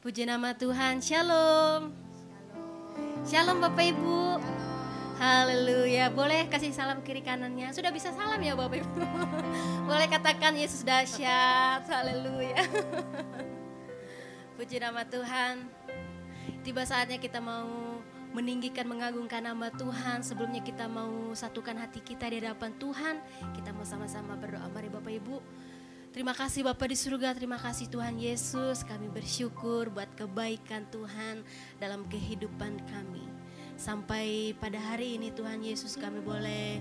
Puji nama Tuhan, shalom. Shalom Bapak Ibu. Haleluya. Boleh kasih salam kiri kanannya. Sudah bisa salam ya Bapak Ibu. Boleh katakan Yesus dahsyat. Haleluya. Puji nama Tuhan. Tiba saatnya kita mau meninggikan, mengagungkan nama Tuhan. Sebelumnya kita mau satukan hati kita di hadapan Tuhan. Kita mau sama-sama berdoa. Mari Bapak Ibu. Terima kasih Bapa di surga, terima kasih Tuhan Yesus. Kami bersyukur buat kebaikan Tuhan dalam kehidupan kami. Sampai pada hari ini Tuhan Yesus kami boleh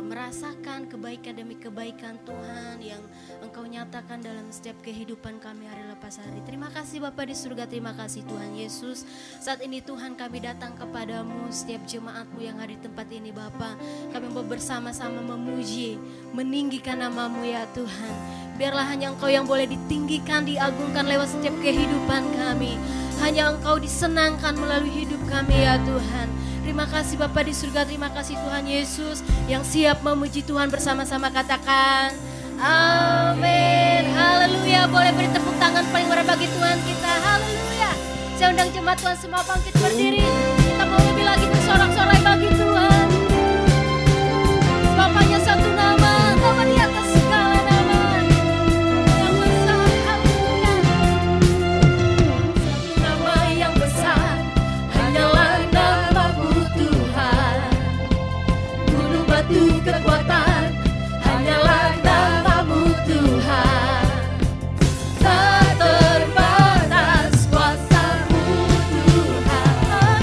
merasakan kebaikan demi kebaikan Tuhan yang Engkau nyatakan dalam setiap kehidupan kami hari lepas hari. Terima kasih Bapa di surga, terima kasih Tuhan Yesus. Saat ini Tuhan kami datang kepadamu, setiap jemaat-Mu yang ada di tempat ini Bapa. Kami mau bersama-sama memuji, meninggikan nama-Mu ya Tuhan. Biarlah hanya Engkau yang boleh ditinggikan, diagungkan lewat setiap kehidupan kami. Hanya Engkau disenangkan melalui hidup kami ya Tuhan. Terima kasih Bapa di surga, terima kasih Tuhan Yesus yang siap memuji Tuhan bersama-sama, katakan amin. Haleluya. Boleh beri tepuk tangan paling meriah bagi Tuhan kita. Haleluya. Saya undang jemaat Tuhan semua bangkit berdiri. Kita mau lebih lagi bersorak-sorai bagi Tuhan. Bapaknya satu nama, nama di atas segala nama. Yang besar, haleluya. Satu nama yang besar, hanyalah nama-Mu Tuhan. Gunung batu kekuatan, hanyalah nama-Mu Tuhan. Tak terbatas kuasa-Mu Tuhan. Oh,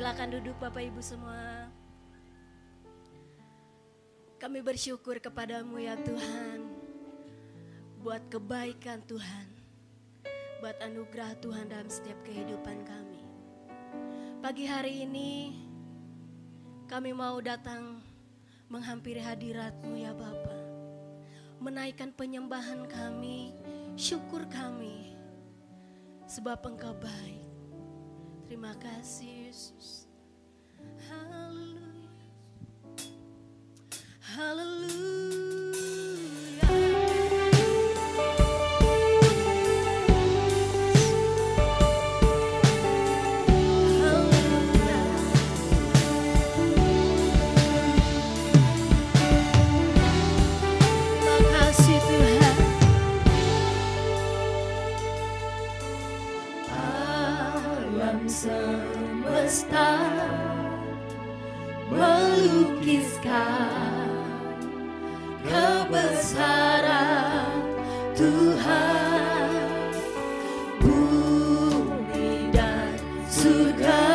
Silakan duduk Bapak Ibu semua. Kami bersyukur kepadamu ya Tuhan, buat kebaikan Tuhan, buat anugerah Tuhan dalam setiap kehidupan kami. Pagi hari ini kami mau datang menghampiri hadirat-Mu ya Bapa, menaikkan penyembahan kami, syukur kami, sebab Engkau baik. Terima kasih Yesus. Haleluya. Haleluya. Semesta melukiskan kebesaran Tuhan, bumi dan surga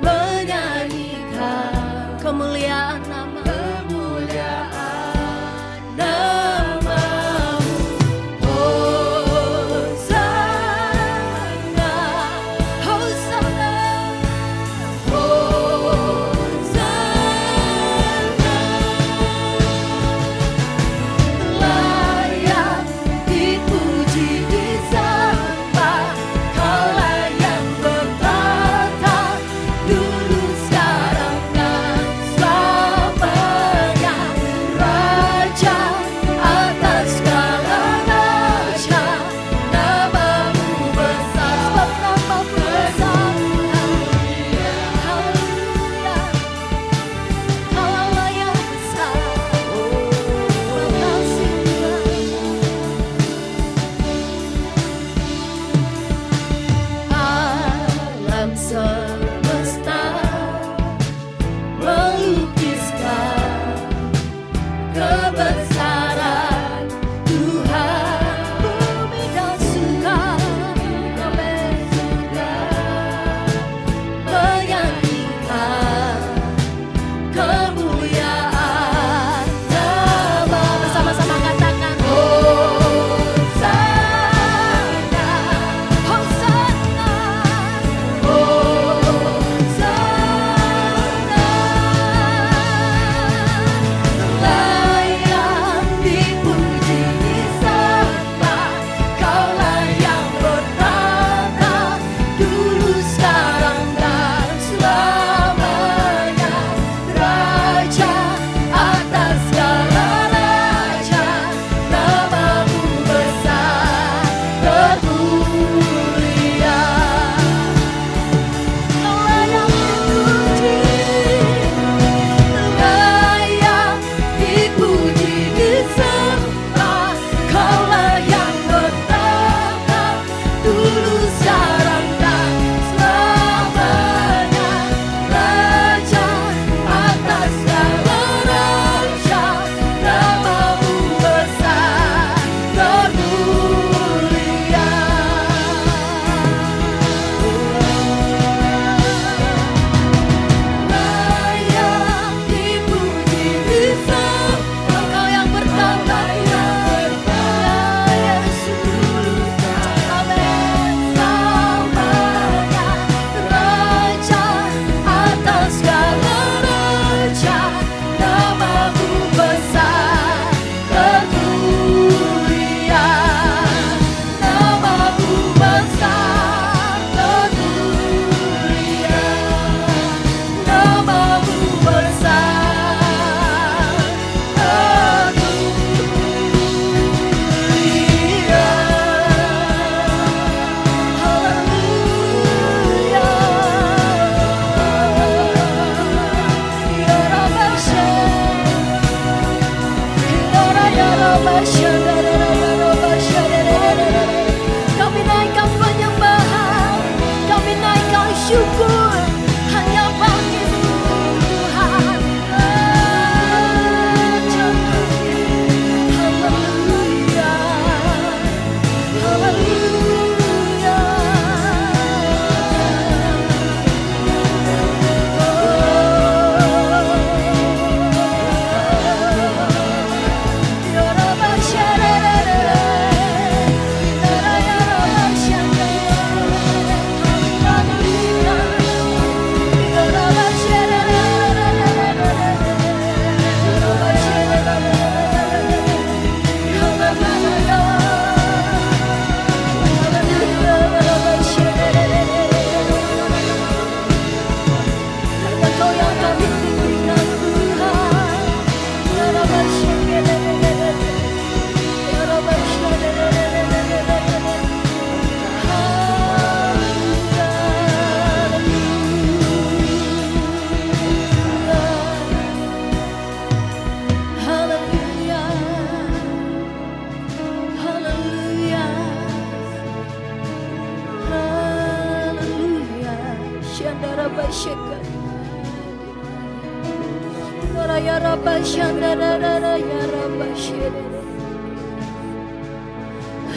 menyanyikan kemuliaan nama, kemuliaan nama-Mu.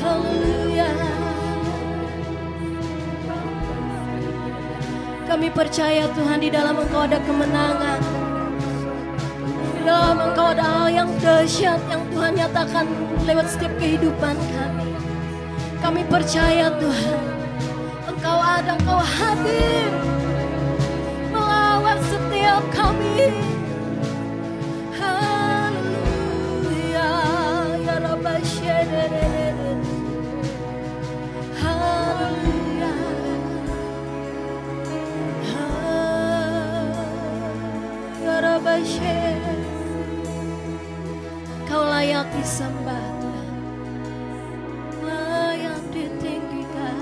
Haleluya. Kami percaya Tuhan, di dalam Engkau ada kemenangan. Di dalam Engkau ada hal yang dahsyat yang Tuhan nyatakan lewat setiap kehidupan kami. Kami percaya Tuhan, Engkau ada, Engkau hadir melawat setiap kami. Haleluya, ya Rabba Shedere. Haleluya. Ya Rabba Shedere. Kau layak disembah Tuhan, layak ditinggikan.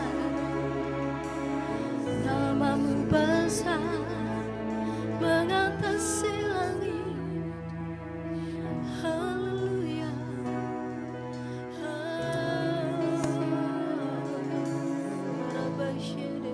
Namamu besar mengatasi langit. Haleluya. Rabba Shedere.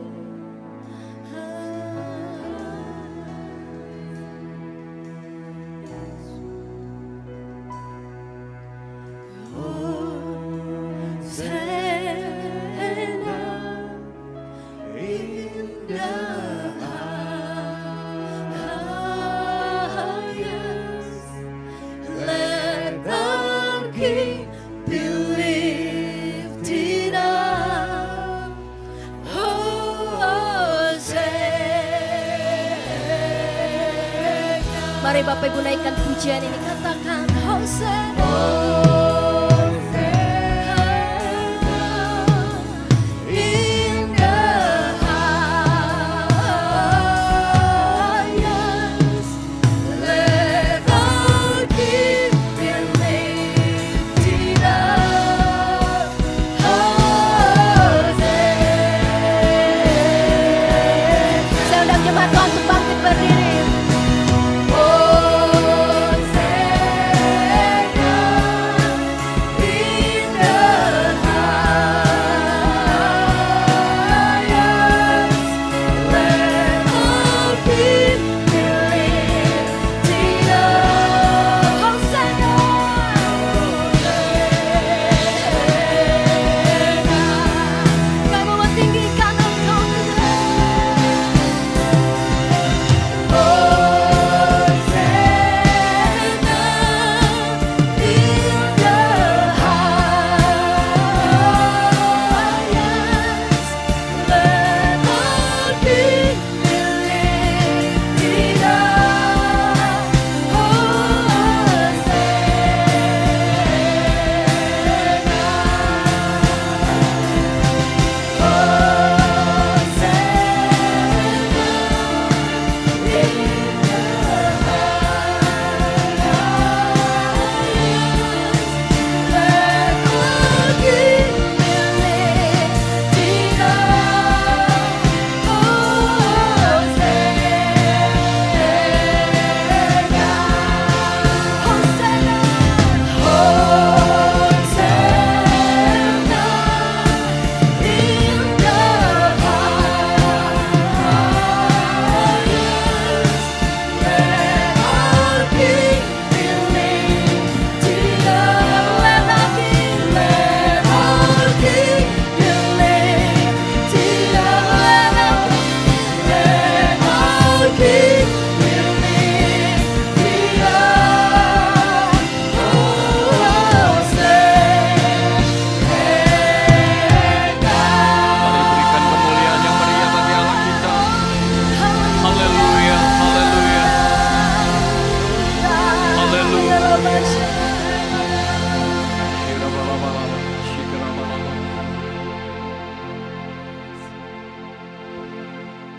Mari Bapak Ibu naikkan pujian ini, katakan Hosana.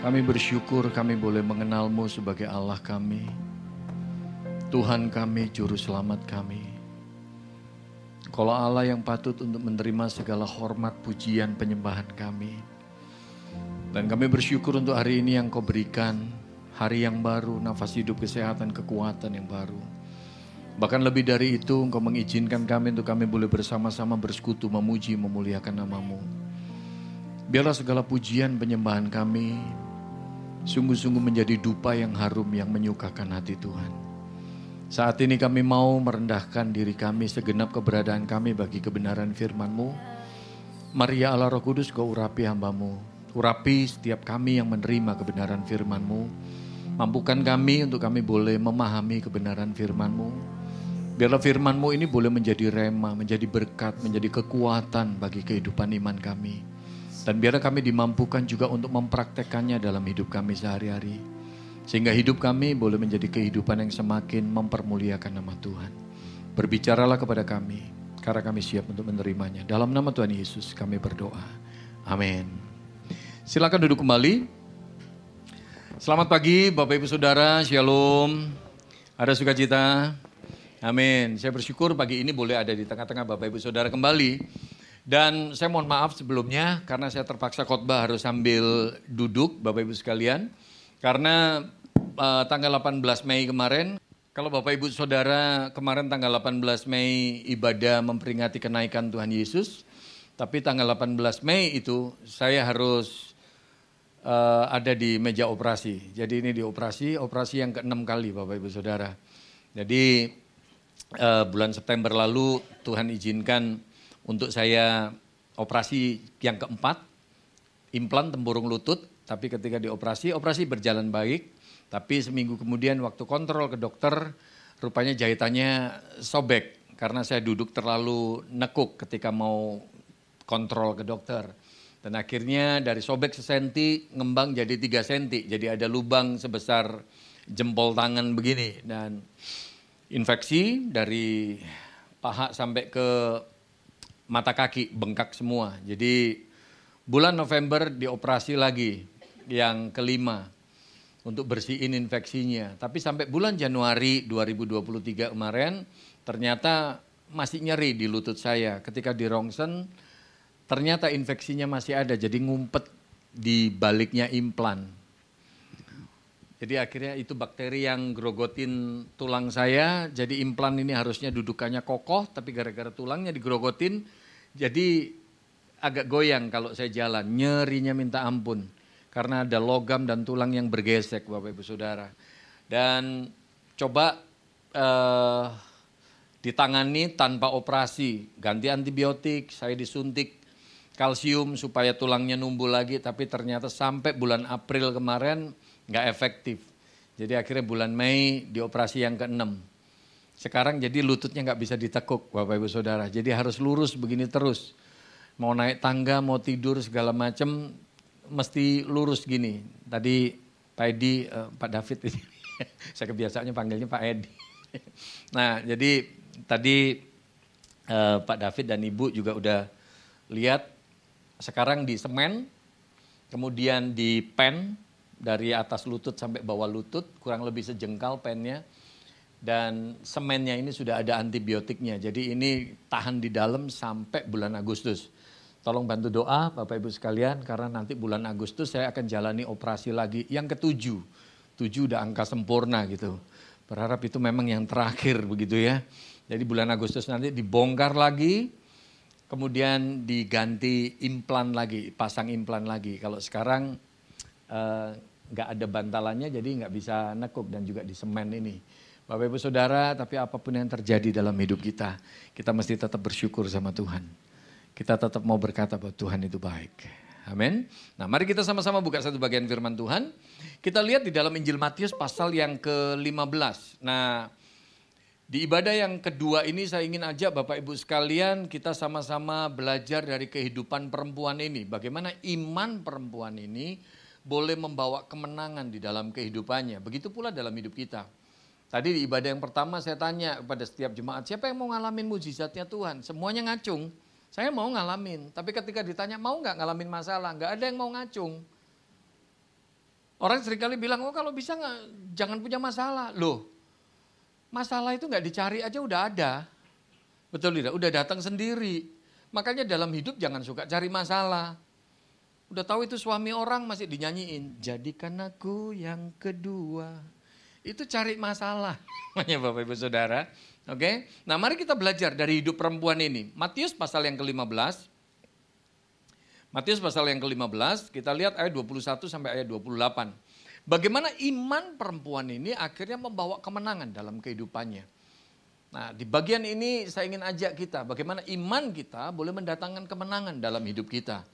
Kami bersyukur kami boleh mengenal-Mu sebagai Allah kami, Tuhan kami, Juru Selamat kami. Kalau Allah yang patut untuk menerima segala hormat, pujian, penyembahan kami. Dan kami bersyukur untuk hari ini yang Kau berikan, hari yang baru, nafas hidup, kesehatan, kekuatan yang baru. Bahkan lebih dari itu, Engkau mengizinkan kami untuk kami boleh bersama-sama bersekutu, memuji, memuliakan nama-Mu. Biarlah segala pujian, penyembahan kami, sungguh-sungguh menjadi dupa yang harum yang menyukakan hati Tuhan. Saat ini kami mau merendahkan diri kami, segenap keberadaan kami bagi kebenaran firman-Mu. Mari ya Allah Roh Kudus, Kau urapi hamba-Mu. Urapi setiap kami yang menerima kebenaran firman-Mu. Mampukan kami untuk kami boleh memahami kebenaran firman-Mu. Biarlah firman-Mu ini boleh menjadi rema, menjadi berkat, menjadi kekuatan bagi kehidupan iman kami. Dan biarlah kami dimampukan juga untuk mempraktekannya dalam hidup kami sehari-hari. Sehingga hidup kami boleh menjadi kehidupan yang semakin mempermuliakan nama Tuhan. Berbicaralah kepada kami, karena kami siap untuk menerimanya. Dalam nama Tuhan Yesus kami berdoa. Amin. Silakan duduk kembali. Selamat pagi Bapak Ibu Saudara, Shalom. Ada sukacita? Amin. Saya bersyukur pagi ini boleh ada di tengah-tengah Bapak Ibu Saudara kembali. Dan saya mohon maaf sebelumnya karena saya terpaksa khotbah harus sambil duduk Bapak Ibu sekalian. Karena tanggal 18 Mei kemarin, kalau Bapak Ibu Saudara kemarin tanggal 18 Mei ibadah memperingati kenaikan Tuhan Yesus. Tapi tanggal 18 Mei itu saya harus ada di meja operasi. Jadi ini operasi yang ke-6 kali Bapak Ibu Saudara. Jadi bulan September lalu Tuhan izinkan untuk saya operasi yang keempat, implan tempurung lutut, tapi ketika operasi berjalan baik. Tapi seminggu kemudian waktu kontrol ke dokter, rupanya jahitannya sobek karena saya duduk terlalu nekuk ketika mau kontrol ke dokter. Dan akhirnya dari sobek sesenti, ngembang jadi 3 senti, jadi ada lubang sebesar jempol tangan begini. Dan infeksi dari paha sampai ke mata kaki bengkak semua. Jadi bulan November dioperasi lagi yang kelima untuk bersihin infeksinya. Tapi sampai bulan Januari 2023 kemarin ternyata masih nyeri di lutut saya. Ketika di rongsen ternyata infeksinya masih ada, jadi ngumpet di baliknya implan. Jadi akhirnya itu bakteri yang grogotin tulang saya, jadi implan ini harusnya dudukannya kokoh, tapi gara-gara tulangnya digrogotin, jadi agak goyang kalau saya jalan, nyerinya minta ampun. Karena ada logam dan tulang yang bergesek Bapak Ibu Saudara. Dan coba ditangani tanpa operasi, ganti antibiotik, saya disuntik kalsium supaya tulangnya numbuh lagi, tapi ternyata sampai bulan April kemarin nggak efektif. Jadi akhirnya bulan Mei dioperasi yang ke-6. Sekarang jadi lututnya nggak bisa ditekuk Bapak Ibu Saudara. Jadi harus lurus begini terus. Mau naik tangga, mau tidur segala macam mesti lurus gini. Tadi Pak Edi, Pak David ini. Saya kebiasaannya panggilnya Pak Edi. Nah jadi tadi Pak David dan Ibu juga udah lihat sekarang di semen, kemudian di pen, dari atas lutut sampai bawah lutut, kurang lebih sejengkal pennya. Dan semennya ini sudah ada antibiotiknya. Jadi ini tahan di dalam sampai bulan Agustus. Tolong bantu doa Bapak Ibu sekalian, karena nanti bulan Agustus saya akan jalani operasi lagi yang ke-7. 7 udah angka sempurna gitu. Berharap itu memang yang terakhir begitu ya. Jadi bulan Agustus nanti dibongkar lagi, kemudian diganti implan lagi, pasang implan lagi. Kalau sekarang nggak ada bantalannya, jadi nggak bisa nekuk dan juga di semen ini. Bapak Ibu Saudara, tapi apapun yang terjadi dalam hidup kita mesti tetap bersyukur sama Tuhan. Kita tetap mau berkata bahwa Tuhan itu baik. Amin. Nah mari kita sama-sama buka satu bagian firman Tuhan. Kita lihat di dalam Injil Matius pasal yang ke-15. Nah di ibadah yang kedua ini saya ingin ajak Bapak Ibu sekalian kita sama-sama belajar dari kehidupan perempuan ini. Bagaimana iman perempuan ini boleh membawa kemenangan di dalam kehidupannya. Begitu pula dalam hidup kita. Tadi di ibadah yang pertama saya tanya kepada setiap jemaat, siapa yang mau ngalamin mujizatnya Tuhan? Semuanya ngacung. Saya mau ngalamin. Tapi ketika ditanya, mau nggak ngalamin masalah? Nggak ada yang mau ngacung. Orang seringkali bilang, oh kalau bisa jangan punya masalah. Loh, masalah itu nggak dicari aja udah ada. Betul tidak? Udah datang sendiri. Makanya dalam hidup jangan suka cari masalah. Udah tahu itu suami orang masih dinyanyiin. Jadikan aku yang kedua. Itu cari masalah. Namanya Bapak Ibu Saudara. Oke. Nah mari kita belajar dari hidup perempuan ini. Matius pasal yang ke-15. Matius pasal yang ke-15. Kita lihat ayat 21 sampai ayat 28. bagaimana iman perempuan ini akhirnya membawa kemenangan dalam kehidupannya. Nah, di bagian ini saya ingin ajak kita, bagaimana iman kita boleh mendatangkan kemenangan dalam hidup kita.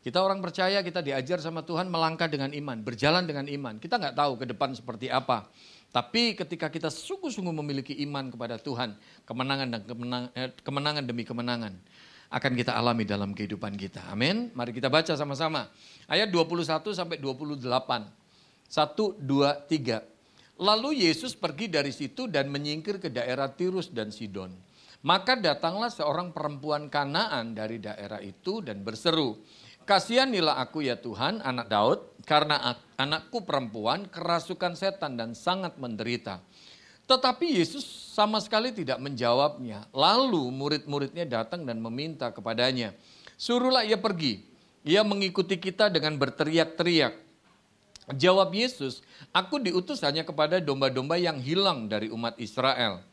Kita orang percaya, kita diajar sama Tuhan melangkah dengan iman, berjalan dengan iman. Kita nggak tahu ke depan seperti apa. Tapi ketika kita sungguh-sungguh memiliki iman kepada Tuhan, kemenangan demi kemenangan akan kita alami dalam kehidupan kita. Amin. Mari kita baca sama-sama. Ayat 21 sampai 28. 1, 2, 3. Lalu Yesus pergi dari situ dan menyingkir ke daerah Tirus dan Sidon. Maka datanglah seorang perempuan Kanaan dari daerah itu dan berseru, "Kasihanilah aku ya Tuhan, anak Daud, karena anakku perempuan kerasukan setan dan sangat menderita." Tetapi Yesus sama sekali tidak menjawabnya. Lalu murid-muridnya datang dan meminta kepadanya, "Suruhlah ia pergi." Ia mengikuti kita dengan berteriak-teriak. Jawab Yesus, "Aku diutus hanya kepada domba-domba yang hilang dari umat Israel."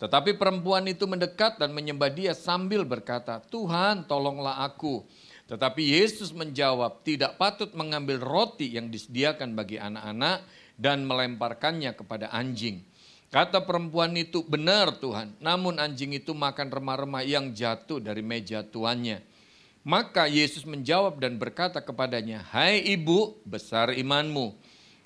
Tetapi perempuan itu mendekat dan menyembah Dia sambil berkata, "Tuhan, tolonglah aku." Tetapi Yesus menjawab, "Tidak patut mengambil roti yang disediakan bagi anak-anak dan melemparkannya kepada anjing." Kata perempuan itu, "Benar Tuhan, namun anjing itu makan remah-remah yang jatuh dari meja tuannya." Maka Yesus menjawab dan berkata kepadanya, "Hai ibu, besar imanmu.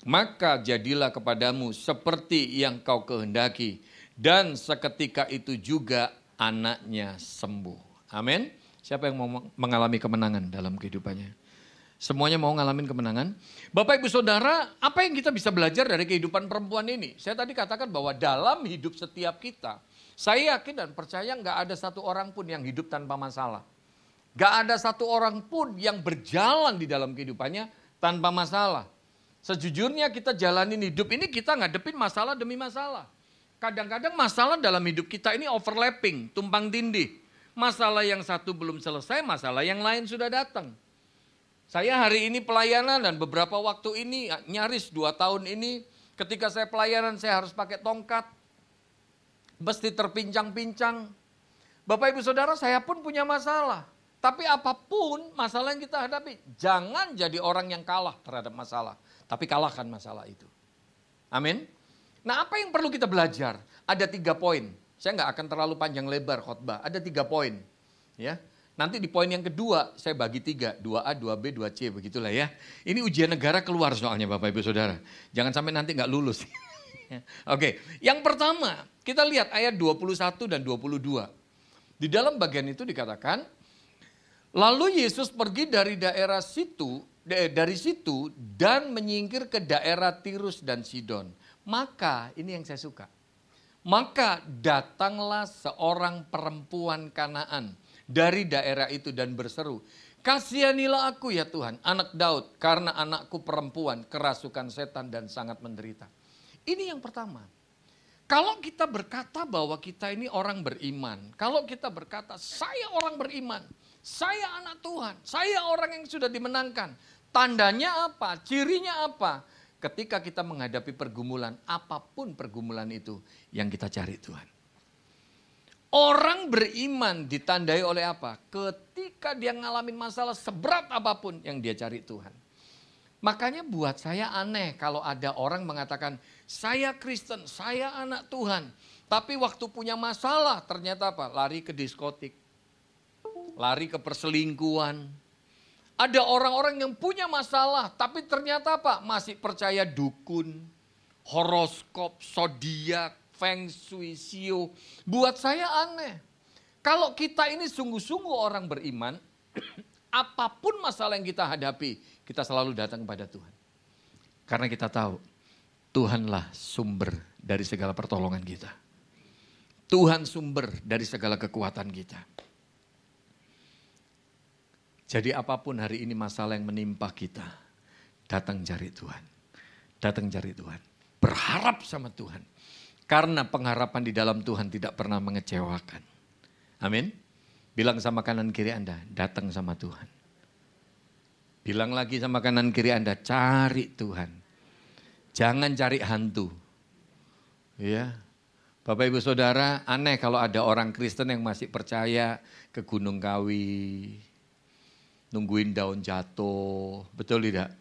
Maka jadilah kepadamu seperti yang kau kehendaki." Dan seketika itu juga anaknya sembuh. Amin. Siapa yang mau mengalami kemenangan dalam kehidupannya? Semuanya mau ngalamin kemenangan? Bapak Ibu Saudara, apa yang kita bisa belajar dari kehidupan perempuan ini? Saya tadi katakan bahwa dalam hidup setiap kita, saya yakin dan percaya nggak ada satu orang pun yang hidup tanpa masalah. Gak ada satu orang pun yang berjalan di dalam kehidupannya tanpa masalah. Sejujurnya kita jalanin hidup ini kita ngadepin masalah demi masalah. Kadang-kadang masalah dalam hidup kita ini overlapping, tumpang tindih. Masalah yang satu belum selesai, masalah yang lain sudah datang. Saya hari ini pelayanan dan beberapa waktu ini, nyaris 2 tahun ini, ketika saya pelayanan saya harus pakai tongkat. Mesti terpincang-pincang. Bapak Ibu Saudara, saya pun punya masalah. Tapi apapun masalah yang kita hadapi, jangan jadi orang yang kalah terhadap masalah. Tapi kalahkan masalah itu. Amin. Nah, apa yang perlu kita belajar? Ada 3 poin. Saya nggak akan terlalu panjang lebar khotbah. Ada 3 poin. Ya. Nanti di poin yang kedua saya bagi 3. 2A, 2B, 2C. Begitulah ya. Ini ujian negara keluar soalnya Bapak Ibu Saudara. Jangan sampai nanti nggak lulus. Oke. Yang pertama kita lihat ayat 21 dan 22. Di dalam bagian itu dikatakan, lalu Yesus pergi dari situ dan menyingkir ke daerah Tirus dan Sidon. Maka, ini yang saya suka. Maka datanglah seorang perempuan Kanaan dari daerah itu dan berseru, "Kasihanilah aku ya Tuhan, anak Daud, karena anakku perempuan kerasukan setan dan sangat menderita." Ini yang pertama. Kalau kita berkata bahwa kita ini orang beriman, kalau kita berkata saya orang beriman, saya anak Tuhan, saya orang yang sudah dimenangkan. Tandanya apa? Cirinya apa? Ketika kita menghadapi pergumulan, apapun pergumulan itu yang kita cari Tuhan. Orang beriman ditandai oleh apa? Ketika dia ngalamin masalah seberat apapun yang dia cari Tuhan. Makanya buat saya aneh kalau ada orang mengatakan, saya Kristen, saya anak Tuhan. Tapi waktu punya masalah ternyata apa? Lari ke diskotik. Lari ke perselingkuhan. Ada orang-orang yang punya masalah tapi ternyata apa? Masih percaya dukun, horoskop, zodiak, feng shui, sio. Buat saya aneh. Kalau kita ini sungguh-sungguh orang beriman, apapun masalah yang kita hadapi, kita selalu datang kepada Tuhan. Karena kita tahu Tuhanlah sumber dari segala pertolongan kita. Tuhan sumber dari segala kekuatan kita. Jadi apapun hari ini masalah yang menimpa kita, datang cari Tuhan. Datang cari Tuhan. Berharap sama Tuhan. Karena pengharapan di dalam Tuhan tidak pernah mengecewakan. Amin. Bilang sama kanan kiri Anda, datang sama Tuhan. Bilang lagi sama kanan kiri Anda, cari Tuhan. Jangan cari hantu. Ya. Bapak Ibu Saudara, aneh kalau ada orang Kristen yang masih percaya ke Gunung Kawi. Nungguin daun jatuh, betul tidak?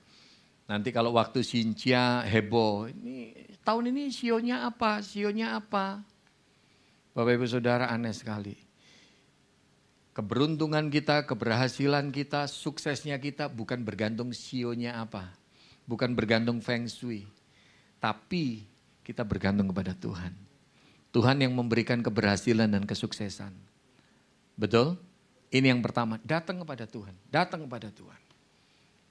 Nanti kalau waktu Sincia heboh, ini tahun ini sionya apa, sionya apa. Bapak Ibu Saudara, aneh sekali. Keberuntungan kita, keberhasilan kita, suksesnya kita bukan bergantung sionya apa. Bukan bergantung feng shui. Tapi kita bergantung kepada Tuhan. Tuhan yang memberikan keberhasilan dan kesuksesan. Betul? Ini yang pertama, datang kepada Tuhan. Datang kepada Tuhan.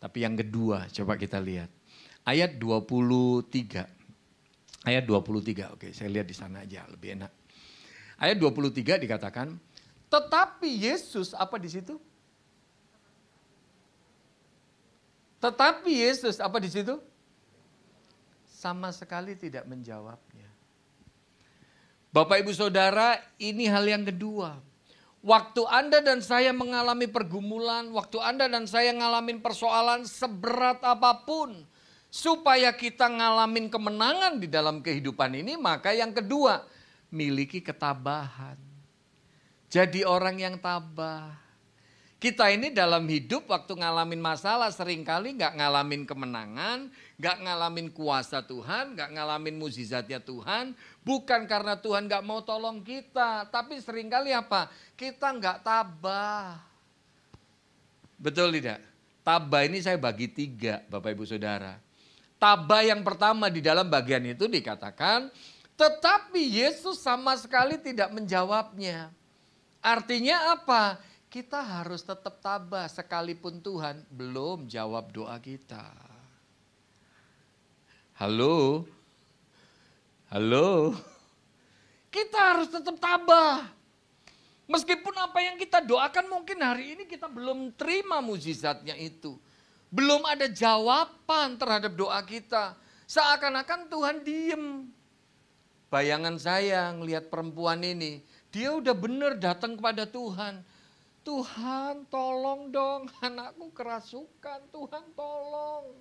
Tapi yang kedua, coba kita lihat. Ayat 23. Ayat 23, oke saya lihat di sana aja lebih enak. Ayat 23 dikatakan, tetapi Yesus, apa di situ? Tetapi Yesus, apa di situ? Sama sekali tidak menjawabnya. Bapak Ibu Saudara, ini hal yang kedua. Waktu Anda dan saya mengalami pergumulan, waktu Anda dan saya ngalamin persoalan seberat apapun, supaya kita ngalamin kemenangan di dalam kehidupan ini, maka yang kedua, miliki ketabahan. Jadi orang yang tabah. Kita ini dalam hidup waktu ngalamin masalah seringkali gak ngalamin kemenangan, gak ngalamin kuasa Tuhan, gak ngalamin mukjizatnya Tuhan. Bukan karena Tuhan gak mau tolong kita, tapi seringkali apa? Kita gak tabah. Betul tidak? Tabah ini saya bagi 3 Bapak Ibu Saudara. Tabah yang pertama di dalam bagian itu dikatakan, tetapi Yesus sama sekali tidak menjawabnya. Artinya apa? Kita harus tetap tabah sekalipun Tuhan belum jawab doa kita. Halo? Halo? Kita harus tetap tabah. Meskipun apa yang kita doakan mungkin hari ini kita belum terima mukjizatnya itu. Belum ada jawaban terhadap doa kita. Seakan-akan Tuhan diem. Bayangan saya ngelihat perempuan ini. Dia udah benar datang kepada Tuhan. Tuhan tolong dong, anakku kerasukan, Tuhan tolong.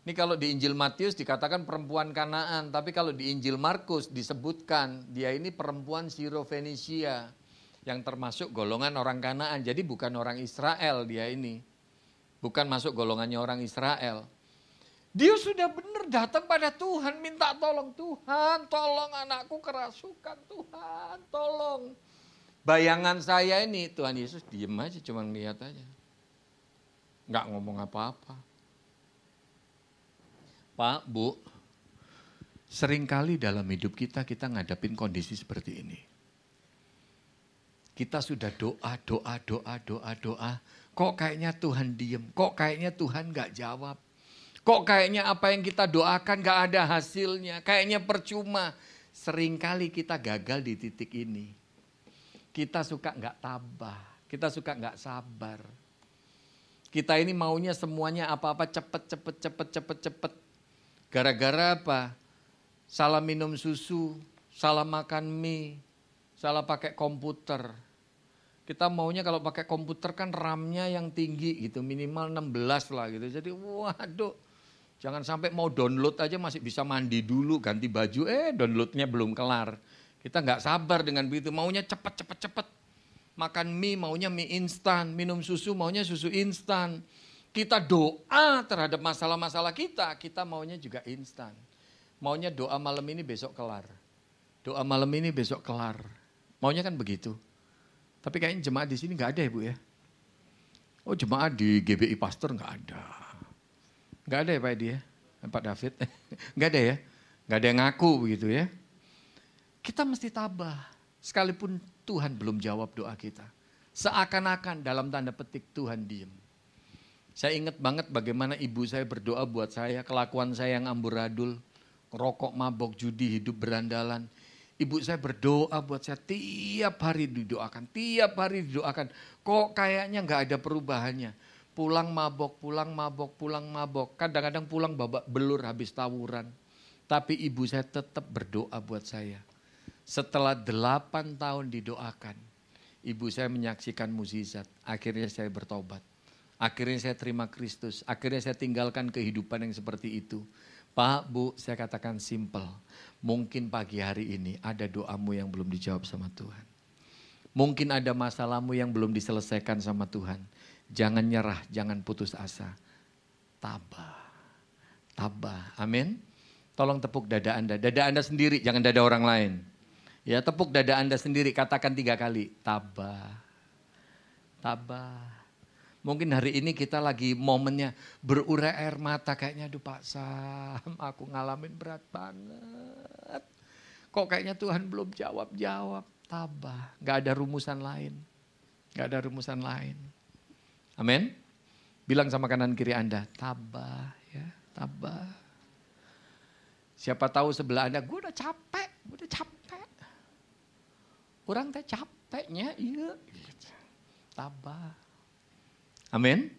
Ini kalau di Injil Matius dikatakan perempuan Kanaan, tapi kalau di Injil Markus disebutkan dia ini perempuan Siro-Fenisia yang termasuk golongan orang Kanaan. Jadi bukan orang Israel dia ini, bukan masuk golongannya orang Israel. Dia sudah benar datang pada Tuhan, minta tolong, Tuhan tolong anakku kerasukan, Tuhan tolong. Bayangan saya ini, Tuhan Yesus diem aja, cuma lihat aja. Nggak ngomong apa-apa. Pak, Bu, seringkali dalam hidup kita ngadapin kondisi seperti ini. Kita sudah doa. Kok kayaknya Tuhan diem, kok kayaknya Tuhan nggak jawab. Kok kayaknya apa yang kita doakan nggak ada hasilnya, kayaknya percuma. Seringkali kita gagal di titik ini. Kita suka nggak tabah, kita suka nggak sabar. Kita ini maunya semuanya apa-apa cepet. Gara-gara apa? Salah minum susu, salah makan mie, salah pakai komputer. Kita maunya kalau pakai komputer kan RAM-nya yang tinggi gitu, minimal 16 lah gitu. Jadi waduh, jangan sampai mau download aja masih bisa mandi dulu, ganti baju, downloadnya belum kelar. Kita nggak sabar dengan begitu, maunya cepet. Makan mie maunya mie instan, minum susu maunya susu instan. Kita doa terhadap masalah-masalah kita maunya juga instan. Maunya doa malam ini besok kelar. Doa malam ini besok kelar. Maunya kan begitu. Tapi kayaknya jemaat di sini nggak ada ya Bu ya? Oh jemaat di GBI Pastor nggak ada. Nggak ada ya Pak Edi ya? Pak David? Nggak ada ya? Nggak ada yang ngaku begitu ya? Kita mesti tabah, sekalipun Tuhan belum jawab doa kita. Seakan-akan dalam tanda petik Tuhan diem. Saya ingat banget bagaimana ibu saya berdoa buat saya, kelakuan saya yang amburadul, ngerokok, mabok, judi, hidup berandalan. Ibu saya berdoa buat saya, tiap hari didoakan. Kok kayaknya gak ada perubahannya. Pulang mabok. Kadang-kadang pulang babak belur habis tawuran. Tapi ibu saya tetap berdoa buat saya. Setelah 8 tahun didoakan, ibu saya menyaksikan mukjizat. Akhirnya saya bertobat. Akhirnya saya terima Kristus. Akhirnya saya tinggalkan kehidupan yang seperti itu. Pak, Bu, saya katakan simple. Mungkin pagi hari ini ada doamu yang belum dijawab sama Tuhan. Mungkin ada masalahmu yang belum diselesaikan sama Tuhan. Jangan nyerah, jangan putus asa. Tabah. Tabah. Amin. Tolong tepuk dada Anda. Dada Anda sendiri, jangan dada orang lain. Ya, tepuk dada Anda sendiri, katakan 3 kali. Tabah. Tabah. Mungkin hari ini kita lagi momennya berurai air mata. Kayaknya aduh Pak Sam, aku ngalamin berat banget. Kok kayaknya Tuhan belum jawab-jawab. Tabah, gak ada rumusan lain. Gak ada rumusan lain. Amin. Bilang sama kanan kiri Anda, tabah ya, tabah. Siapa tahu sebelah Anda, gue udah capek. Kurang teh capeknya, iya. Tabah. Amin.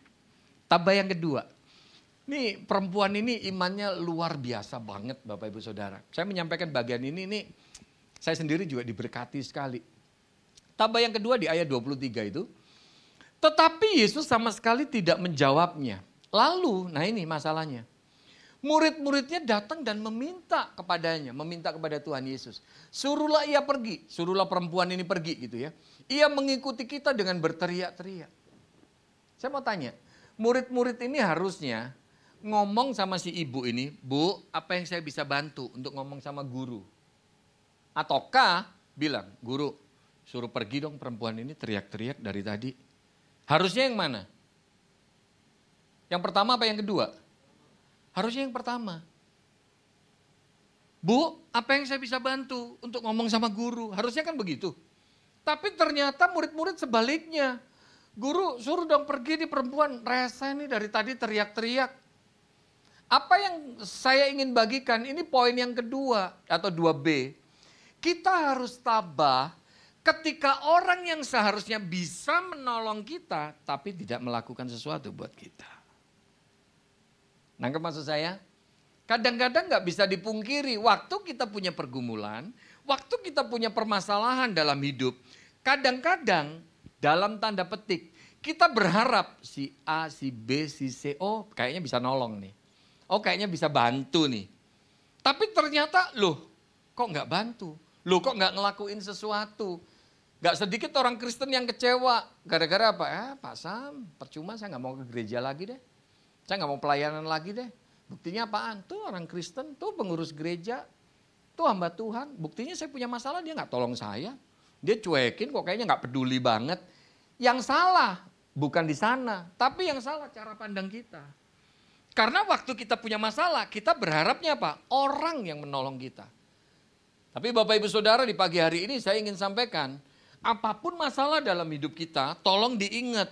Tabah yang kedua. Nih perempuan ini imannya luar biasa banget Bapak Ibu Saudara. Saya menyampaikan bagian ini saya sendiri juga diberkati sekali. Tabah yang kedua di ayat 23 itu. Tetapi Yesus sama sekali tidak menjawabnya. Lalu, nah ini masalahnya. Murid-muridnya datang dan meminta kepadanya, meminta kepada Tuhan Yesus. Suruhlah ia pergi, suruhlah perempuan ini pergi gitu ya. Ia mengikuti kita dengan berteriak-teriak. Saya mau tanya, murid-murid ini harusnya ngomong sama si ibu ini, Bu, apa yang saya bisa bantu untuk ngomong sama guru? Ataukah bilang, Guru, suruh pergi dong perempuan ini teriak-teriak dari tadi. Harusnya yang mana? Yang pertama apa yang kedua? Harusnya yang pertama. Bu, apa yang saya bisa bantu untuk ngomong sama guru? Harusnya kan begitu. Tapi ternyata murid-murid sebaliknya. Guru suruh dong pergi di perempuan, rese nih dari tadi teriak-teriak. Apa yang saya ingin bagikan, ini poin yang kedua atau 2B. Kita harus tabah ketika orang yang seharusnya bisa menolong kita, tapi tidak melakukan sesuatu buat kita. Nangkep maksud saya? Kadang-kadang gak bisa dipungkiri, waktu kita punya pergumulan, waktu kita punya permasalahan dalam hidup, kadang-kadang dalam tanda petik, kita berharap si A, si B, si C, oh kayaknya bisa nolong nih. Oh kayaknya bisa bantu nih. Tapi ternyata loh kok gak bantu? Loh kok gak ngelakuin sesuatu? Gak sedikit orang Kristen yang kecewa. Gara-gara apa? Pak Sam percuma saya gak mau ke gereja lagi deh. Saya gak mau pelayanan lagi deh. Buktinya apaan? Tuh orang Kristen, tuh pengurus gereja, tuh hamba Tuhan. Buktinya saya punya masalah dia gak tolong saya. Dia cuekin kok kayaknya gak peduli banget. Yang salah bukan di sana, tapi yang salah cara pandang kita. Karena waktu kita punya masalah, kita berharapnya apa? Orang yang menolong kita. Tapi Bapak Ibu Saudara di pagi hari ini saya ingin sampaikan, apapun masalah dalam hidup kita, tolong diingat.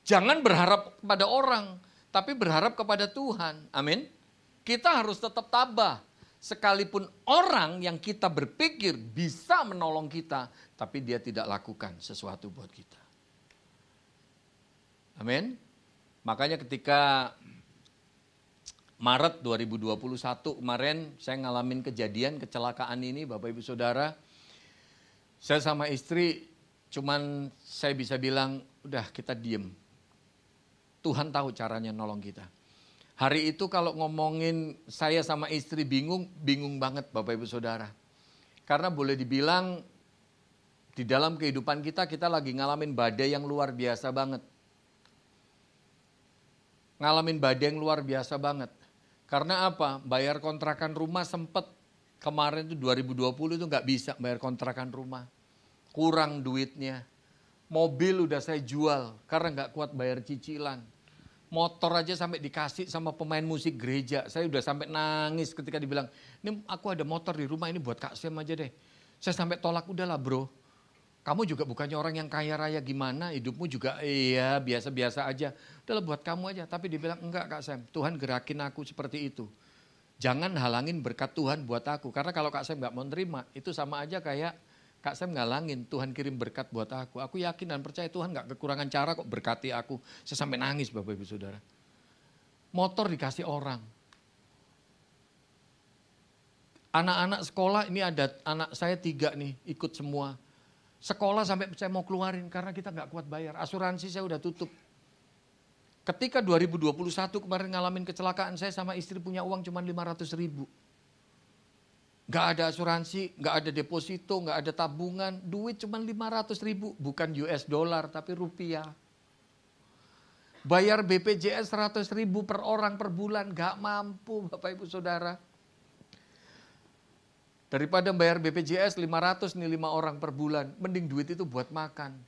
Jangan berharap kepada orang, tapi berharap kepada Tuhan. Amin. Kita harus tetap tabah. Sekalipun orang yang kita berpikir bisa menolong kita, tapi dia tidak lakukan sesuatu buat kita. Amin. Makanya ketika Maret 2021 kemarin saya ngalamin kejadian kecelakaan ini Bapak Ibu Saudara. Saya sama istri cuman saya bisa bilang udah kita diem. Tuhan tahu caranya nolong kita. Hari itu kalau ngomongin saya sama istri bingung banget Bapak Ibu Saudara. Karena boleh dibilang di dalam kehidupan kita lagi ngalamin badai yang luar biasa banget. Ngalamin badai yang luar biasa banget. Karena apa? Bayar kontrakan rumah sempet kemarin itu 2020 itu gak bisa bayar kontrakan rumah. Kurang duitnya. Mobil udah saya jual karena gak kuat bayar cicilan. Motor aja sampai dikasih sama pemain musik gereja. Saya udah sampai nangis ketika dibilang, ini aku ada motor di rumah ini buat Kak Sem aja deh. Saya sampai tolak, udahlah bro. Kamu juga bukannya orang yang kaya raya gimana, hidupmu juga iya biasa-biasa aja. Udahlah buat kamu aja, tapi dibilang enggak Kak Sem, Tuhan gerakin aku seperti itu. Jangan halangin berkat Tuhan buat aku, karena kalau Kak Sem gak mau terima, itu sama aja kayak Kak Sem ngalangin Tuhan kirim berkat buat aku. Aku yakin dan percaya Tuhan gak kekurangan cara kok berkati aku. Saya sampai nangis Bapak Ibu Saudara. Motor dikasih orang. Anak-anak sekolah, ini ada anak saya 3 nih ikut semua. Sekolah sampai saya mau keluarin karena kita gak kuat bayar. Asuransi saya udah tutup. Ketika 2021 kemarin ngalamin kecelakaan, saya sama istri punya uang cuma 500.000. Gak ada asuransi, gak ada deposito, gak ada tabungan. Duit cuma 500.000, bukan US dollar tapi rupiah. Bayar BPJS 100 ribu per orang per bulan, gak mampu Bapak Ibu Saudara. Daripada bayar BPJS 500 nih 5 orang per bulan, mending duit itu buat makan.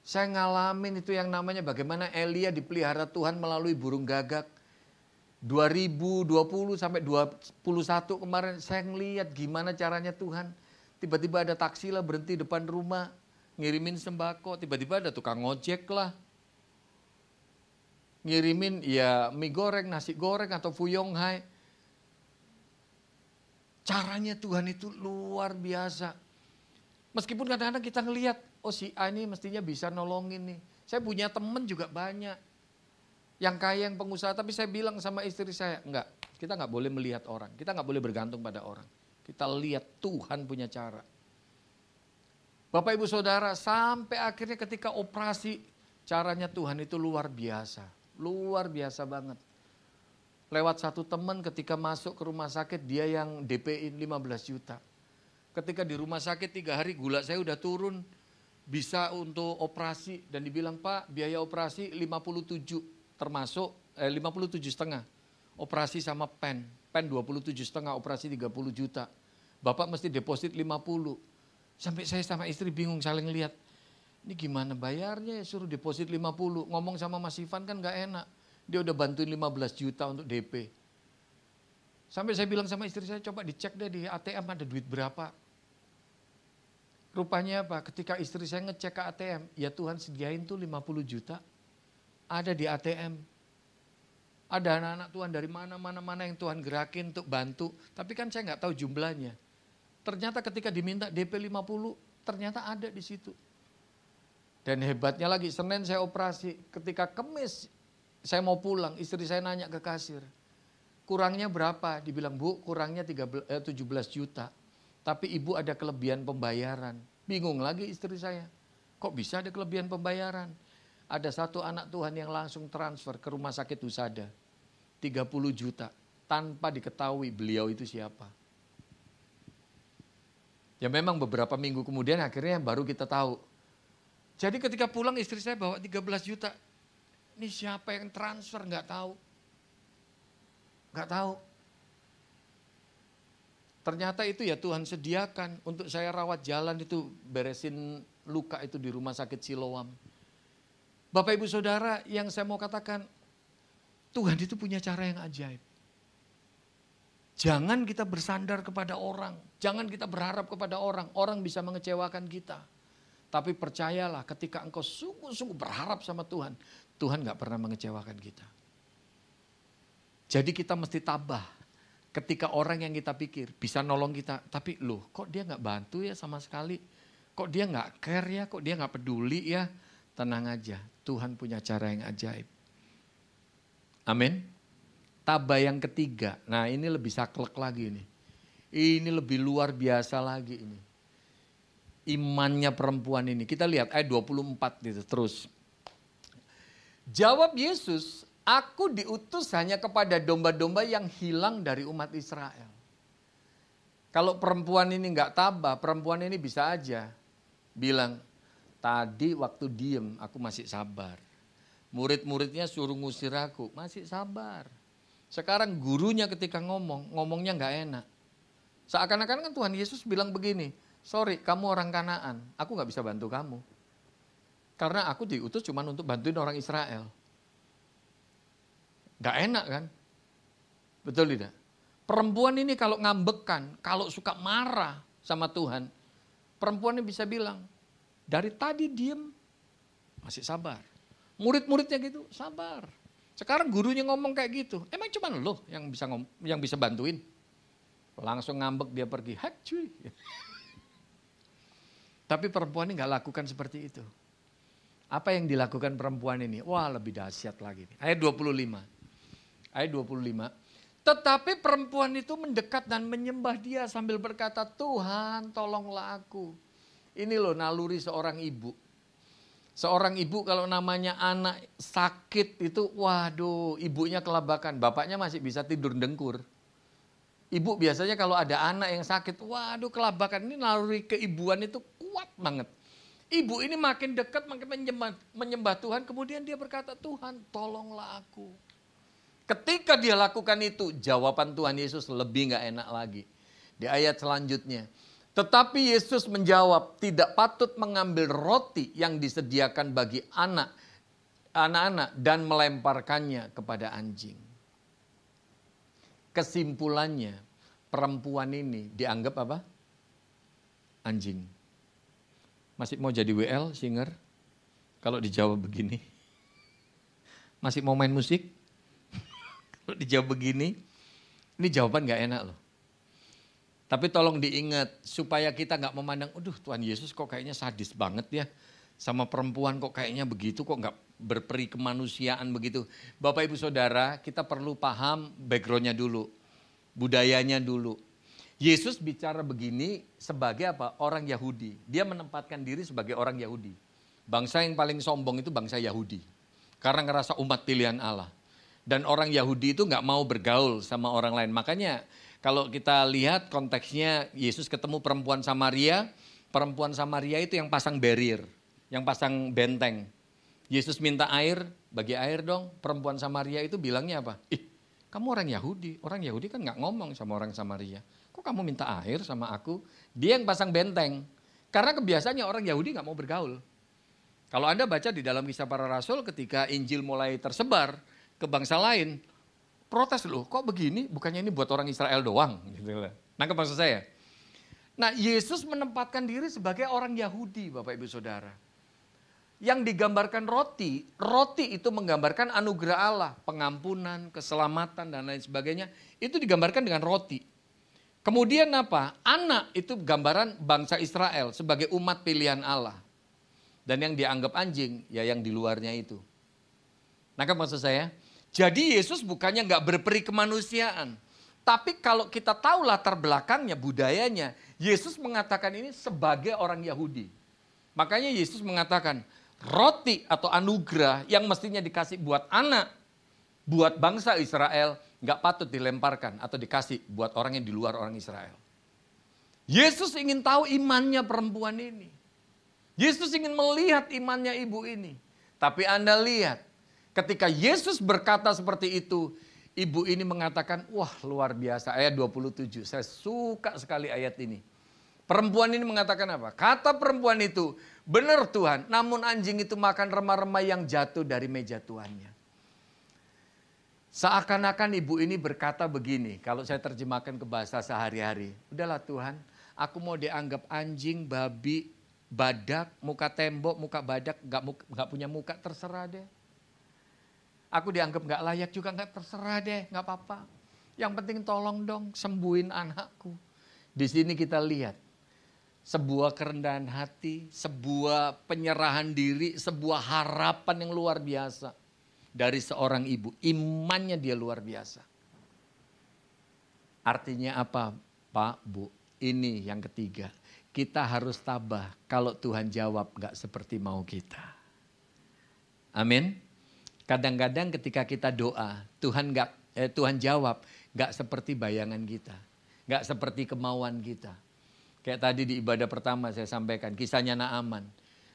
Saya ngalamin itu yang namanya bagaimana Elia dipelihara Tuhan melalui burung gagak. 2020 sampai 2021 kemarin saya ngeliat gimana caranya Tuhan. Tiba-tiba ada taksi lah berhenti depan rumah, ngirimin sembako. Tiba-tiba ada tukang ojek lah, ngirimin ya mie goreng, nasi goreng atau fuyong hai. Caranya Tuhan itu luar biasa. Meskipun kadang-kadang kita ngelihat, oh si A ini mestinya bisa nolongin nih. Saya punya temen juga banyak. Yang kaya, yang pengusaha, tapi saya bilang sama istri saya, enggak, kita enggak boleh melihat orang. Kita enggak boleh bergantung pada orang. Kita lihat Tuhan punya cara. Bapak Ibu Saudara, sampai akhirnya ketika operasi, caranya Tuhan itu luar biasa. Luar biasa banget. Lewat satu teman ketika masuk ke rumah sakit, dia yang DP-in 15 juta. Ketika di rumah sakit 3 hari gula saya udah turun, bisa untuk operasi. Dan dibilang, Pak biaya operasi 57 termasuk 57,5. Operasi sama pen 27,5, operasi 30 juta. Bapak mesti deposit 50. Sampai saya sama istri bingung saling lihat. Ini gimana bayarnya ya, suruh deposit 50. Ngomong sama Mas Ivan kan gak enak. Dia udah bantuin 15 juta untuk DP. Sampai saya bilang sama istri saya, coba dicek deh di ATM ada duit berapa. Rupanya apa? Ketika istri saya ngecek ke ATM, ya Tuhan sediain tuh 50 juta. Ada di ATM. Ada anak-anak Tuhan dari mana yang Tuhan gerakin untuk bantu. Tapi kan saya nggak tahu jumlahnya. Ternyata ketika diminta DP 50, ternyata ada di situ. Dan hebatnya lagi, Senin saya operasi. Ketika Kamis saya mau pulang, istri saya nanya ke kasir. Kurangnya berapa? Dibilang, Bu kurangnya 17 juta. Tapi ibu ada kelebihan pembayaran. Bingung lagi istri saya. Kok bisa ada kelebihan pembayaran? Ada satu anak Tuhan yang langsung transfer ke rumah sakit Husada. 30 juta. Tanpa diketahui beliau itu siapa. Ya memang beberapa minggu kemudian akhirnya baru kita tahu. Jadi ketika pulang istri saya bawa 13 juta. Ini siapa yang transfer? Nggak tahu. Nggak tahu. Ternyata itu ya Tuhan sediakan untuk saya rawat jalan itu, beresin luka itu di rumah sakit Siloam. Bapak Ibu Saudara, yang saya mau katakan, Tuhan itu punya cara yang ajaib. Jangan kita bersandar kepada orang, jangan kita berharap kepada orang, orang bisa mengecewakan kita. Tapi percayalah ketika engkau sungguh-sungguh berharap sama Tuhan, Tuhan gak pernah mengecewakan kita. Jadi kita mesti tabah ketika orang yang kita pikir bisa nolong kita, tapi loh kok dia gak bantu ya sama sekali, kok dia gak care ya, kok dia gak peduli ya. Tenang aja, Tuhan punya cara yang ajaib. Amin. Tabah yang ketiga, nah ini lebih saklek lagi nih. Ini lebih luar biasa lagi ini. Imannya perempuan ini, kita lihat ayat 24 gitu terus. Jawab Yesus, aku diutus hanya kepada domba-domba yang hilang dari umat Israel. Kalau perempuan ini gak tabah, perempuan ini bisa aja bilang, tadi waktu diem aku masih sabar. Murid-muridnya suruh ngusir aku, masih sabar. Sekarang gurunya ketika ngomongnya gak enak. Seakan-akan kan Tuhan Yesus bilang begini, sorry kamu orang Kanaan, aku gak bisa bantu kamu. Karena aku diutus cuma untuk bantuin orang Israel. Gak enak kan? Betul tidak? Perempuan ini kalau ngambekan, kalau suka marah sama Tuhan, perempuan ini bisa bilang, dari tadi diem, masih sabar. Murid-muridnya gitu, sabar. Sekarang gurunya ngomong kayak gitu, emang cuma lo yang bisa bantuin? Langsung ngambek dia pergi, hek cuy. Tapi perempuan ini gak lakukan seperti itu. Apa yang dilakukan perempuan ini? Wah lebih dahsyat lagi. Ayat 25. Ayat 25. Tetapi perempuan itu mendekat dan menyembah dia sambil berkata, Tuhan tolonglah aku. Ini loh naluri seorang ibu. Seorang ibu kalau namanya anak sakit itu, waduh ibunya kelabakan. Bapaknya masih bisa tidur dengkur. Ibu biasanya kalau ada anak yang sakit, waduh kelabakan. Ini naluri keibuan itu kuat banget. Ibu ini makin dekat, makin menyembah Tuhan. Kemudian dia berkata, Tuhan tolonglah aku. Ketika dia lakukan itu, jawaban Tuhan Yesus lebih gak enak lagi. Di ayat selanjutnya. Tetapi Yesus menjawab, tidak patut mengambil roti yang disediakan bagi anak-anak dan melemparkannya kepada anjing. Kesimpulannya, perempuan ini dianggap apa? Anjing. Masih mau jadi WL, singer? Kalau dijawab begini. Masih mau main musik? Kalau dijawab begini, ini jawaban gak enak loh. Tapi tolong diingat, supaya kita gak memandang, aduh Tuhan Yesus kok kayaknya sadis banget ya. Sama perempuan kok kayaknya begitu, kok gak berperi kemanusiaan begitu. Bapak Ibu Saudara, kita perlu paham backgroundnya dulu. Budayanya dulu. Yesus bicara begini sebagai apa? Orang Yahudi. Dia menempatkan diri sebagai orang Yahudi. Bangsa yang paling sombong itu bangsa Yahudi. Karena ngerasa umat pilihan Allah. Dan orang Yahudi itu gak mau bergaul sama orang lain. Makanya kalau kita lihat konteksnya Yesus ketemu perempuan Samaria. Perempuan Samaria itu yang pasang barrier. Yang pasang benteng. Yesus minta air, bagi air dong. Perempuan Samaria itu bilangnya apa? Kamu orang Yahudi. Orang Yahudi kan gak ngomong sama orang Samaria. Kok kamu minta air sama aku? Dia yang pasang benteng. Karena kebiasaannya orang Yahudi gak mau bergaul. Kalau Anda baca di dalam Kisah Para Rasul ketika Injil mulai tersebar ke bangsa lain, protes loh, kok begini? Bukannya ini buat orang Israel doang. Gitu. Nangkep maksud saya? Nah, Yesus menempatkan diri sebagai orang Yahudi, Bapak Ibu Saudara. Yang digambarkan roti, roti itu menggambarkan anugerah Allah, pengampunan, keselamatan dan lain sebagainya. Itu digambarkan dengan roti. Kemudian apa? Anak itu gambaran bangsa Israel sebagai umat pilihan Allah. Dan yang dianggap anjing, ya yang di luarnya itu. Nangkep maksud saya? Jadi Yesus bukannya gak berperi kemanusiaan. Tapi kalau kita tahu latar belakangnya, budayanya, Yesus mengatakan ini sebagai orang Yahudi. Makanya Yesus mengatakan roti atau anugerah yang mestinya dikasih buat anak, buat bangsa Israel, gak patut dilemparkan atau dikasih buat orang yang di luar orang Israel. Yesus ingin tahu imannya perempuan ini. Yesus ingin melihat imannya ibu ini. Tapi Anda lihat, ketika Yesus berkata seperti itu, ibu ini mengatakan, wah luar biasa. Ayat 27, saya suka sekali ayat ini. Perempuan ini mengatakan apa? Kata perempuan itu, benar Tuhan, namun anjing itu makan remah-remah yang jatuh dari meja tuannya. Seakan-akan ibu ini berkata begini, kalau saya terjemahkan ke bahasa sehari-hari. Udahlah Tuhan, aku mau dianggap anjing, babi, badak, muka tembok, muka badak, gak punya muka, terserah deh. Aku dianggap gak layak juga, gak terserah deh, gak apa-apa. Yang penting tolong dong sembuhin anakku. Di sini kita lihat sebuah kerendahan hati, sebuah penyerahan diri, sebuah harapan yang luar biasa dari seorang ibu. Imannya dia luar biasa. Artinya apa Pak, Bu? Ini yang ketiga. Kita harus tabah kalau Tuhan jawab gak seperti mau kita. Amin. Kadang-kadang ketika kita doa, Tuhan jawab gak seperti bayangan kita. Gak seperti kemauan kita. Kayak tadi di ibadah pertama saya sampaikan, kisahnya Naaman.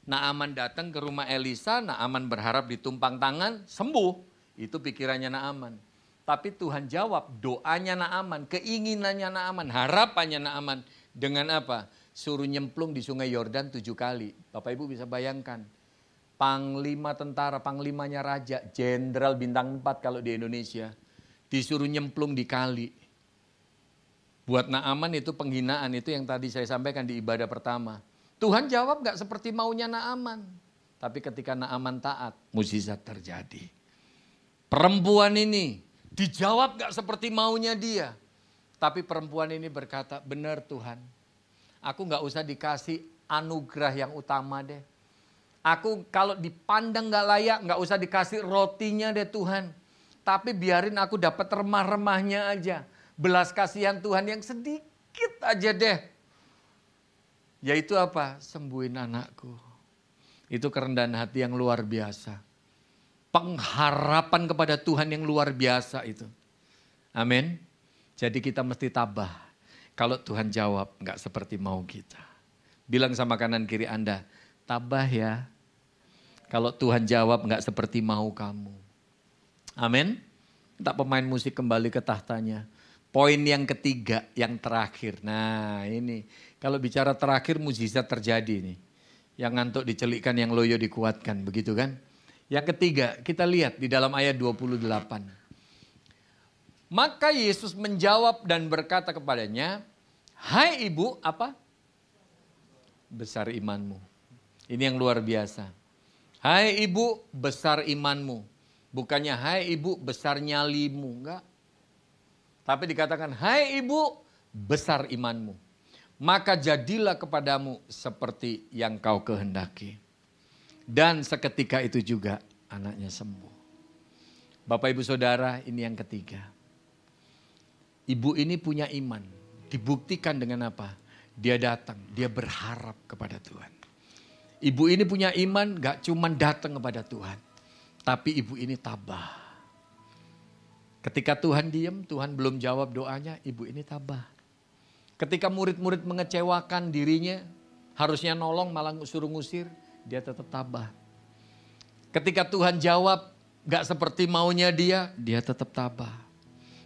Naaman datang ke rumah Elisa, Naaman berharap ditumpang tangan, sembuh. Itu pikirannya Naaman. Tapi Tuhan jawab doanya Naaman, keinginannya Naaman, harapannya Naaman. Dengan apa? Suruh nyemplung di sungai Yordan 7 kali. Bapak Ibu bisa bayangkan. Panglima tentara, panglimanya raja, jenderal bintang 4 kalau di Indonesia. Disuruh nyemplung di kali. Buat Naaman itu penghinaan, itu yang tadi saya sampaikan di ibadah pertama. Tuhan jawab gak seperti maunya Naaman. Tapi ketika Naaman taat, mukjizat terjadi. Perempuan ini dijawab gak seperti maunya dia. Tapi perempuan ini berkata, benar Tuhan. Aku gak usah dikasih anugerah yang utama deh. Aku kalau dipandang gak layak, gak usah dikasih rotinya deh Tuhan. Tapi biarin aku dapat remah-remahnya aja. Belas kasihan Tuhan yang sedikit aja deh. Yaitu apa? Sembuhin anakku. Itu kerendahan hati yang luar biasa. Pengharapan kepada Tuhan yang luar biasa itu. Amin. Jadi kita mesti tabah. Kalau Tuhan jawab gak seperti mau kita. Bilang sama kanan kiri Anda, tabah ya. Kalau Tuhan jawab nggak seperti mau kamu. Amin. Minta pemain musik kembali ke tahtanya. Poin yang ketiga, yang terakhir. Nah ini, kalau bicara terakhir mujizat terjadi nih. Yang ngantuk dicelikkan, yang loyo dikuatkan, begitu kan? Yang ketiga, kita lihat di dalam ayat 28. Maka Yesus menjawab dan berkata kepadanya, hai ibu, apa? Besar imanmu. Ini yang luar biasa. Hai ibu, besar imanmu. Bukannya hai ibu, besar nyalimu. Enggak. Tapi dikatakan, hai ibu, besar imanmu. Maka jadilah kepadamu seperti yang kau kehendaki. Dan seketika itu juga anaknya sembuh. Bapak ibu saudara, ini yang ketiga. Ibu ini punya iman. Dibuktikan dengan apa? Dia datang, dia berharap kepada Tuhan. Ibu ini punya iman gak cuma datang kepada Tuhan. Tapi ibu ini tabah. Ketika Tuhan diam, Tuhan belum jawab doanya, ibu ini tabah. Ketika murid-murid mengecewakan dirinya, harusnya nolong malah suruh ngusir, dia tetap tabah. Ketika Tuhan jawab gak seperti maunya dia tetap tabah.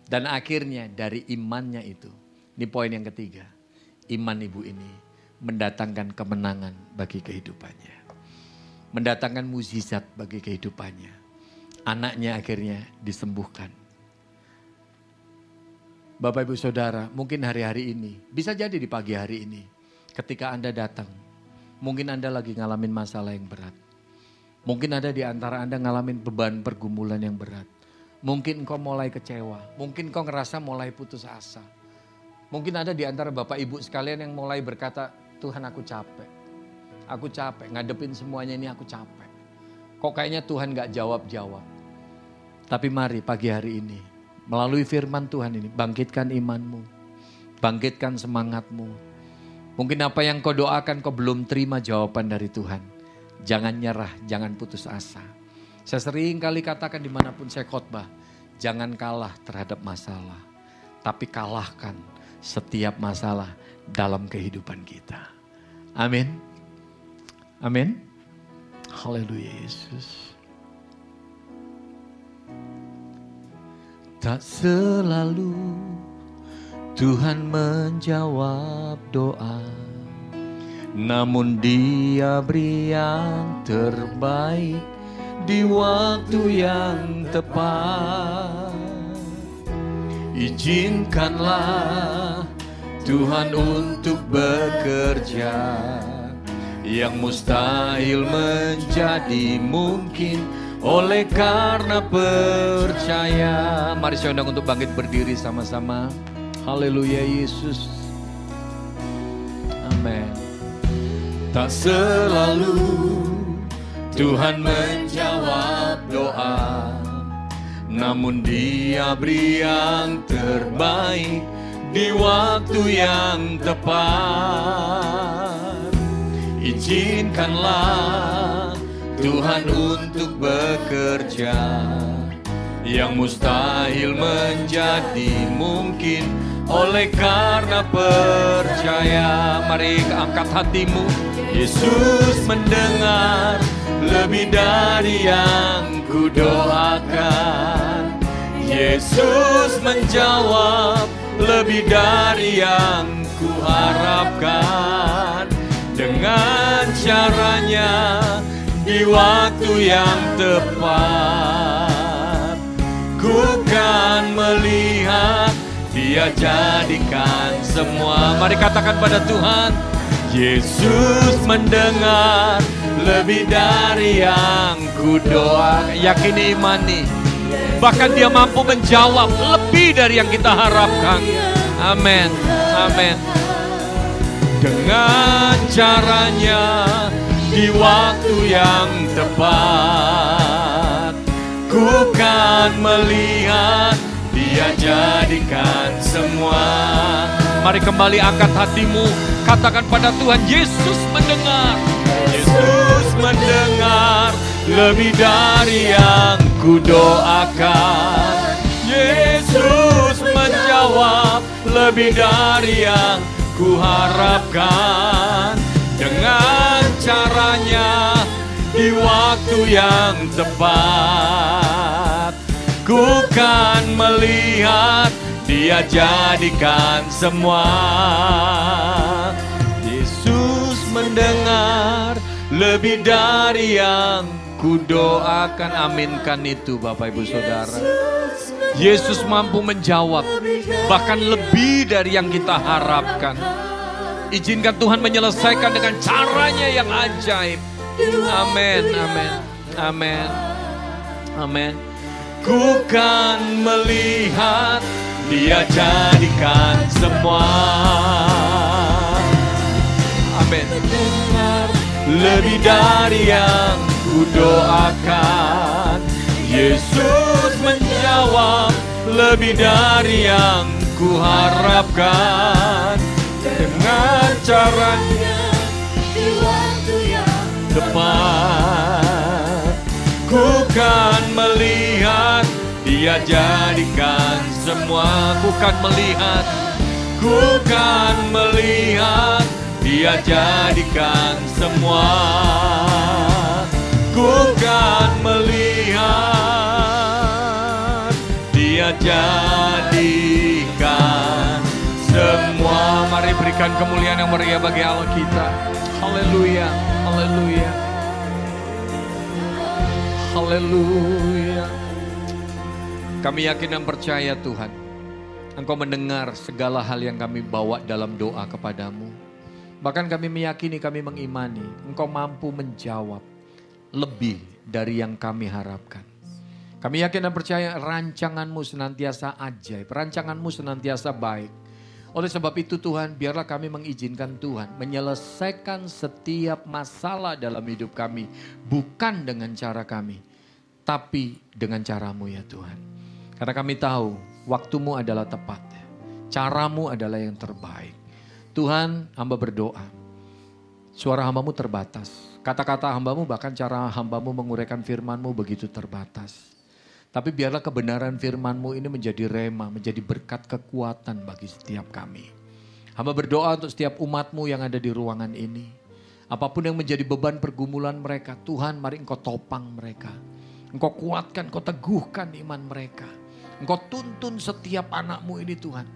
Dan akhirnya dari imannya itu, ini poin yang ketiga. Iman ibu ini mendatangkan kemenangan bagi kehidupannya. Mendatangkan mukjizat bagi kehidupannya. Anaknya akhirnya disembuhkan. Bapak ibu saudara, mungkin hari-hari ini, bisa jadi di pagi hari ini, ketika Anda datang, mungkin Anda lagi ngalamin masalah yang berat. Mungkin ada di antara Anda ngalamin beban pergumulan yang berat. Mungkin engkau mulai kecewa, mungkin engkau ngerasa mulai putus asa. Mungkin ada di antara Bapak Ibu sekalian yang mulai berkata, Tuhan aku capek ngadepin semuanya ini, aku capek. Kok kayaknya Tuhan gak jawab-jawab. Tapi mari pagi hari ini, melalui firman Tuhan ini, bangkitkan imanmu, bangkitkan semangatmu. Mungkin apa yang kau doakan kau belum terima jawaban dari Tuhan. Jangan nyerah, jangan putus asa. Saya sering kali katakan dimanapun saya khotbah, jangan kalah terhadap masalah. Tapi kalahkan setiap masalah dalam kehidupan kita. Amin. Amin. Haleluya Yesus. Tak selalu Tuhan menjawab doa, namun Dia beri yang terbaik di waktu yang tepat. Izinkanlah Tuhan untuk bekerja, yang mustahil menjadi mungkin oleh karena percaya. Mari saya undang untuk bangkit berdiri sama-sama. Haleluya Yesus. Amin. Tak selalu Tuhan menjawab doa, namun Dia beri yang terbaik di waktu yang tepat. Izinkanlah Tuhan untuk bekerja, yang mustahil menjadi mungkin oleh karena percaya. Mari angkat hatimu. Yesus mendengar lebih dari yang kudoakan. Yesus menjawab lebih dari yang kuharapkan. Dengan caranya di waktu yang tepat, ku kan melihat Dia jadikan semua. Mari katakan pada Tuhan, Yesus mendengar lebih dari yang kudoakan. Yakini, imani, bahkan Dia mampu menjawab lebih dari yang kita harapkan. Amin, amin. Dengan caranya di waktu yang tepat, ku kan melihat Dia jadikan semua. Mari kembali angkat hatimu, katakan pada Tuhan, Yesus mendengar. Yesus mendengar lebih dari yang kudoakan. Yesus menjawab lebih dari yang kuharapkan. Dengan caranya di waktu yang tepat. Ku kan melihat Dia jadikan semua. Yesus mendengar lebih dari yang kudoakan. Aminkan itu Bapak Ibu Saudara. Yesus mampu menjawab bahkan lebih dari yang kita harapkan. Izinkan Tuhan menyelesaikan dengan caranya yang ajaib. Amin, amin, amin, amin. Ku kan melihat Dia jadikan semua. Amin. Lebih dari yang kudoakan. Yesus menjawab lebih dari yang kuharapkan. Dengan caranya di waktu yang tepat. Ku kan melihat Dia jadikan semua. Ku kan melihat, ku kan melihat Dia jadikan semua. Ku kan melihat Dia jadikan semua. Mari berikan kemuliaan yang meriah bagi Allah kita. Haleluya, haleluya, haleluya. Kami yakin dan percaya Tuhan, Engkau mendengar segala hal yang kami bawa dalam doa kepadamu. Bahkan kami meyakini, kami mengimani, Engkau mampu menjawab lebih dari yang kami harapkan. Kami yakin dan percaya rancangan-Mu senantiasa ajaib, rancangan-Mu senantiasa baik. Oleh sebab itu Tuhan, biarlah kami mengizinkan Tuhan menyelesaikan setiap masalah dalam hidup kami. Bukan dengan cara kami, tapi dengan cara-Mu ya Tuhan. Karena kami tahu waktu-Mu adalah tepat. Cara-Mu adalah yang terbaik. Tuhan, hamba berdoa. Suara hamba-Mu terbatas. Kata-kata hamba-Mu bahkan cara hamba-Mu menguraikan firman-Mu begitu terbatas. Tapi biarlah kebenaran firman-Mu ini menjadi rema, menjadi berkat kekuatan bagi setiap kami. Hamba berdoa untuk setiap umat-Mu yang ada di ruangan ini. Apapun yang menjadi beban pergumulan mereka, Tuhan mari Engkau topang mereka. Engkau kuatkan, Engkau teguhkan iman mereka. Engkau tuntun setiap anak-Mu ini Tuhan.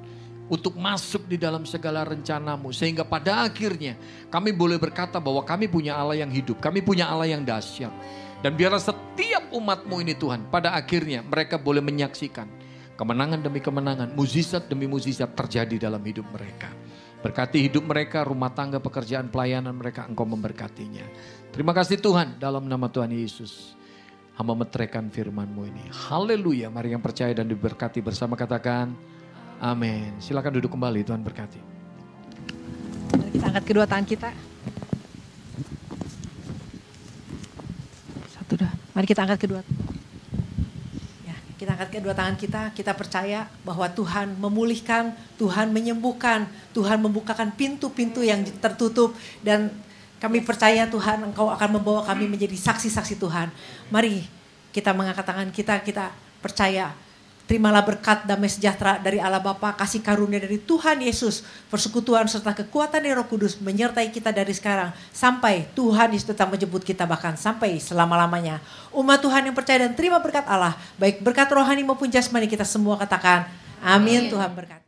Untuk masuk di dalam segala rencana-Mu. Sehingga pada akhirnya kami boleh berkata bahwa kami punya Allah yang hidup. Kami punya Allah yang dahsyat. Dan biarlah setiap umat-Mu ini Tuhan. Pada akhirnya mereka boleh menyaksikan. Kemenangan demi kemenangan. Mukjizat demi mukjizat terjadi dalam hidup mereka. Berkati hidup mereka, rumah tangga, pekerjaan, pelayanan mereka. Engkau memberkatinya. Terima kasih Tuhan dalam nama Tuhan Yesus. Hamba meteraikan firman-Mu ini. Haleluya. Mari yang percaya dan diberkati bersama katakan amin. Silakan duduk kembali, Tuhan berkati. Mari kita angkat kedua tangan kita. Satu dah. Mari kita angkat kedua. Ya, kita angkat kedua tangan kita percaya bahwa Tuhan memulihkan, Tuhan menyembuhkan, Tuhan membukakan pintu-pintu yang tertutup dan kami percaya Tuhan Engkau akan membawa kami menjadi saksi-saksi Tuhan. Mari kita mengangkat tangan kita percaya. Terimalah berkat damai sejahtera dari Allah Bapa, kasih karunia dari Tuhan Yesus, persekutuan serta kekuatan dari Roh Kudus menyertai kita dari sekarang sampai Tuhan Yesus tetap menjemput kita bahkan sampai selama-lamanya. Umat Tuhan yang percaya dan terima berkat Allah, baik berkat rohani maupun jasmani kita semua katakan amin. Tuhan berkati.